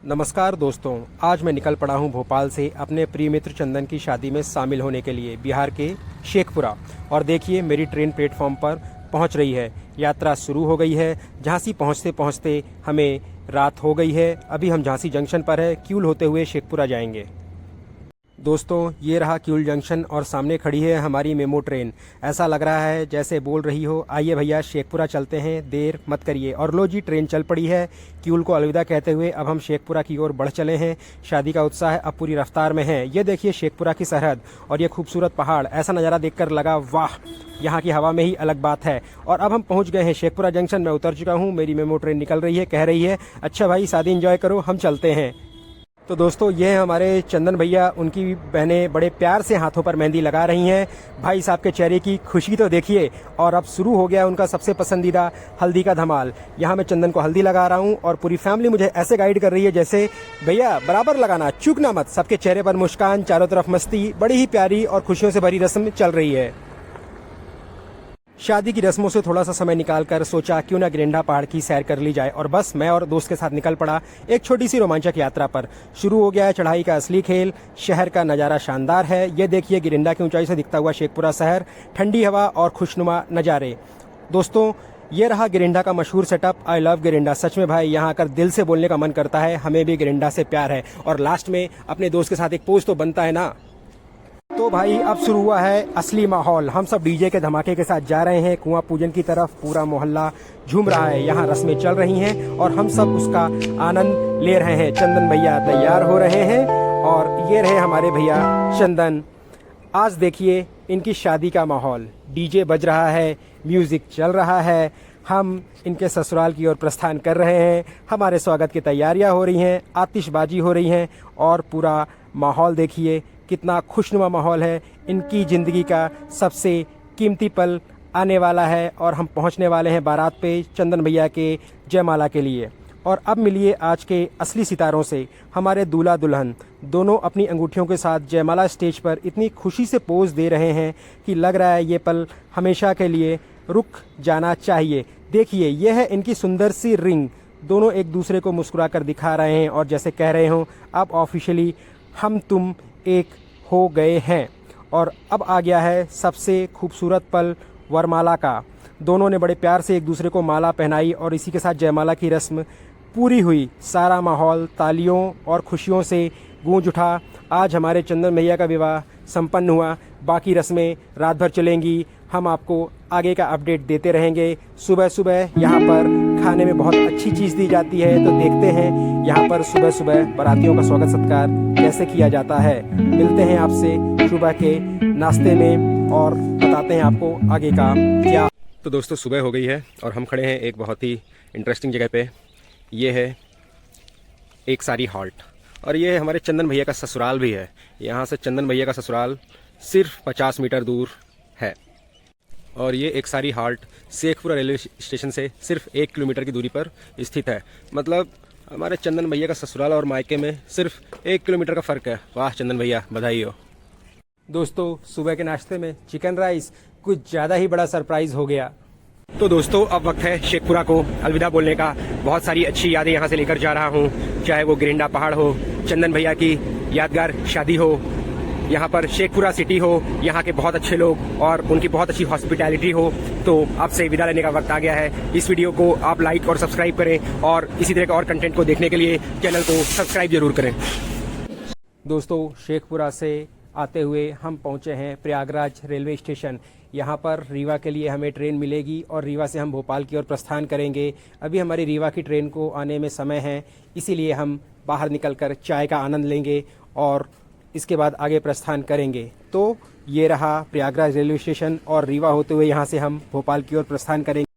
नमस्कार दोस्तों, आज मैं निकल पड़ा हूं भोपाल से अपने प्रिय मित्र चंदन की शादी में शामिल होने के लिए बिहार के शेखपुरा। और देखिए मेरी ट्रेन प्लेटफॉर्म पर पहुंच रही है। यात्रा शुरू हो गई है। झांसी पहुंचते पहुंचते हमें रात हो गई है। अभी हम झांसी जंक्शन पर है, क्यूल होते हुए शेखपुरा जाएंगे। दोस्तों ये रहा क्यूल जंक्शन और सामने खड़ी है हमारी मेमो ट्रेन। ऐसा लग रहा है जैसे बोल रही हो, आइए भैया शेखपुरा चलते हैं, देर मत करिए। और लो जी, ट्रेन चल पड़ी है। क्यूल को अलविदा कहते हुए अब हम शेखपुरा की ओर बढ़ चले हैं। शादी का उत्साह अब पूरी रफ्तार में है। ये देखिए शेखपुरा की सरहद और ये खूबसूरत पहाड़। ऐसा नज़ारा देखकर लगा वाह, यहाँ की हवा में ही अलग बात है। और अब हम पहुँच गए हैं शेखपुरा जंक्शन। मैं उतर चुका हूँ, मेरी मेमो ट्रेन निकल रही है। कह रही है अच्छा भाई शादी एंजॉय करो, हम चलते हैं। तो दोस्तों ये है हमारे चंदन भैया, उनकी बहनें बड़े प्यार से हाथों पर मेहंदी लगा रही हैं। भाई साहब के चेहरे की खुशी तो देखिए। और अब शुरू हो गया उनका सबसे पसंदीदा हल्दी का धमाल। यहाँ मैं चंदन को हल्दी लगा रहा हूँ और पूरी फैमिली मुझे ऐसे गाइड कर रही है जैसे भैया बराबर लगाना, चूकना मत। सबके चेहरे पर मुस्कान, चारों तरफ मस्ती, बड़ी ही प्यारी और खुशियों से भरी रस्म चल रही है। शादी की रस्मों से थोड़ा सा समय निकालकर सोचा क्यों ना गिरिंडा पहाड़ की सैर कर ली जाए। और बस मैं और दोस्त के साथ निकल पड़ा एक छोटी सी रोमांचक यात्रा पर। शुरू हो गया है चढ़ाई का असली खेल। शहर का नज़ारा शानदार है। ये देखिए गिरिंडा की ऊंचाई से दिखता हुआ शेखपुरा शहर, ठंडी हवा और खुशनुमा नज़ारे। दोस्तों ये रहा गिरिंडा का मशहूर सेटअप। I love गिरिंडा। सच में भाई यहाँ आकर दिल से बोलने का मन करता है, हमें भी गिरिंडा से प्यार है। और लास्ट में अपने दोस्त के साथ एक पोज तो बनता है ना। तो भाई अब शुरू हुआ है असली माहौल। हम सब डीजे के धमाके के साथ जा रहे हैं कुआं पूजन की तरफ। पूरा मोहल्ला झूम रहा है, यहाँ रस्में चल रही हैं और हम सब उसका आनंद ले रहे हैं। चंदन भैया तैयार हो रहे हैं और ये रहे हमारे भैया चंदन। आज देखिए इनकी शादी का माहौल। डीजे बज रहा है, म्यूजिक चल रहा है। हम इनके ससुराल की ओर प्रस्थान कर रहे हैं। हमारे स्वागत की तैयारियां हो रही हैं, आतिशबाजी हो रही हैं और पूरा माहौल देखिए कितना खुशनुमा माहौल है। इनकी ज़िंदगी का सबसे कीमती पल आने वाला है और हम पहुंचने वाले हैं बारात पे चंदन भैया के जयमाला के लिए। और अब मिलिए आज के असली सितारों से। हमारे दूल्हा दुल्हन दोनों अपनी अंगूठियों के साथ जयमाला स्टेज पर इतनी खुशी से पोज दे रहे हैं कि लग रहा है ये पल हमेशा के लिए रुक जाना चाहिए। देखिए ये है इनकी सुंदर सी रिंग। दोनों एक दूसरे को मुस्कुरा कर दिखा रहे हैं और जैसे कह रहे हों अब ऑफिशियली हम तुम एक हो गए हैं। और अब आ गया है सबसे खूबसूरत पल वरमाला का। दोनों ने बड़े प्यार से एक दूसरे को माला पहनाई और इसी के साथ जयमाला की रस्म पूरी हुई। सारा माहौल तालियों और खुशियों से गूंज उठा। आज हमारे चंदन भैया का विवाह संपन्न हुआ। बाकी रस्में रात भर चलेंगी। हम आपको आगे का अपडेट देते रहेंगे। सुबह सुबह यहाँ पर खाने में बहुत अच्छी चीज़ दी जाती है, तो देखते हैं यहाँ पर सुबह सुबह बारातियों का स्वागत सत्कार कैसे किया जाता है। मिलते हैं आपसे सुबह के नाश्ते में और बताते हैं आपको आगे का क्या। तो दोस्तों सुबह हो गई है और हम खड़े हैं एक बहुत ही इंटरेस्टिंग जगह पे। ये है एक सारी हॉल्ट और ये हमारे चंदन भैया का ससुराल भी है। यहाँ से चंदन भैया का ससुराल सिर्फ 50 मीटर दूर है। और ये एक सारी हाल्ट शेखपुरा रेलवे स्टेशन से सिर्फ 1 किलोमीटर की दूरी पर स्थित है। मतलब हमारे चंदन भैया का ससुराल और मायके में सिर्फ 1 किलोमीटर का फ़र्क है। वाह चंदन भैया, बधाई हो। दोस्तों सुबह के नाश्ते में चिकन राइस कुछ ज़्यादा ही बड़ा सरप्राइज़ हो गया। तो दोस्तों अब वक्त है शेखपुरा को अलविदा बोलने का। बहुत सारी अच्छी यादें यहाँ से लेकर जा रहा हूँ, चाहे वो गिरिंडा पहाड़ हो, चंदन भैया की यादगार शादी हो, यहाँ पर शेखपुरा सिटी हो, यहाँ के बहुत अच्छे लोग और उनकी बहुत अच्छी हॉस्पिटैलिटी हो। तो आपसे विदा लेने का वक्त आ गया है। इस वीडियो को आप लाइक और सब्सक्राइब करें और इसी तरह के और कंटेंट को देखने के लिए चैनल को सब्सक्राइब जरूर करें। दोस्तों शेखपुरा से आते हुए हम पहुँचे हैं प्रयागराज रेलवे स्टेशन। यहाँ पर रीवा के लिए हमें ट्रेन मिलेगी और रीवा से हम भोपाल की ओर प्रस्थान करेंगे। अभी हमारी रीवा की ट्रेन को आने में समय है, इसीलिए हम बाहर निकलकर चाय का आनंद लेंगे और इसके बाद आगे प्रस्थान करेंगे। तो ये रहा प्रयागराज रेलवे स्टेशन और रीवा होते हुए यहाँ से हम भोपाल की ओर प्रस्थान करेंगे।